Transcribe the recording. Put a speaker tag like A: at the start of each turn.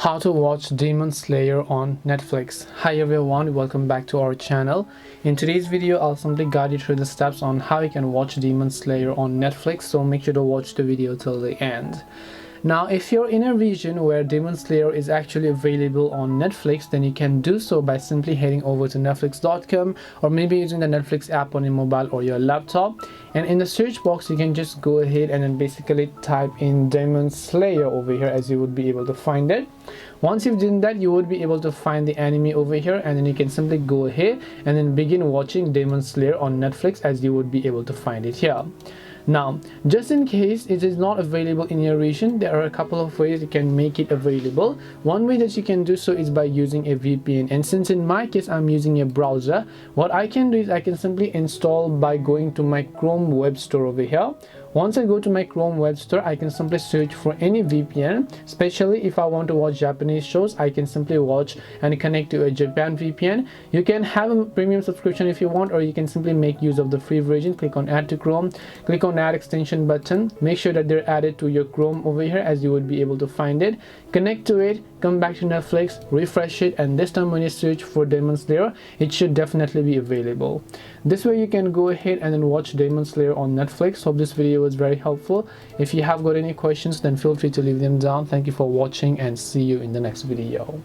A: How to watch Demon Slayer on Netflix. Hi everyone, welcome back to our channel. In today's video I'll simply guide you through the steps on how you can watch Demon Slayer on Netflix, so make sure to watch the video till the end. Now if you're in a region where Demon Slayer is actually available on Netflix, then you can do so by simply heading over to netflix.com or maybe using the Netflix app on your mobile or your laptop, and in the search box you can just go ahead and then basically type in Demon Slayer over here, as you would be able to find it. Once you've done that, you would be able to find the anime over here, and then you can simply go ahead and then begin watching Demon Slayer on Netflix, as you would be able to find it here. Now, just in case it is not available in your region, there are a couple of ways you can make it available. One way that you can do so is by using a VPN, and since in my case I'm using a browser, what I can do is I can simply install by going to my Chrome web store over here. Once I go to my Chrome web store, I can simply search for any VPN. Especially if I want to watch Japanese shows, I can simply watch and connect to a Japan VPN. You can have a premium subscription if you want, or you can simply make use of the free version. Click on add to Chrome, click on add extension button, make sure that they're added to your Chrome over here, as you would be able to find it. Connect to it, come back to Netflix, refresh it, and this time when you search for Demon Slayer, it should definitely be available. This way you can go ahead and then watch Demon Slayer on Netflix. Hope this video was very helpful. If you have got any questions, then feel free to leave them down. Thank you for watching and see you in the next video.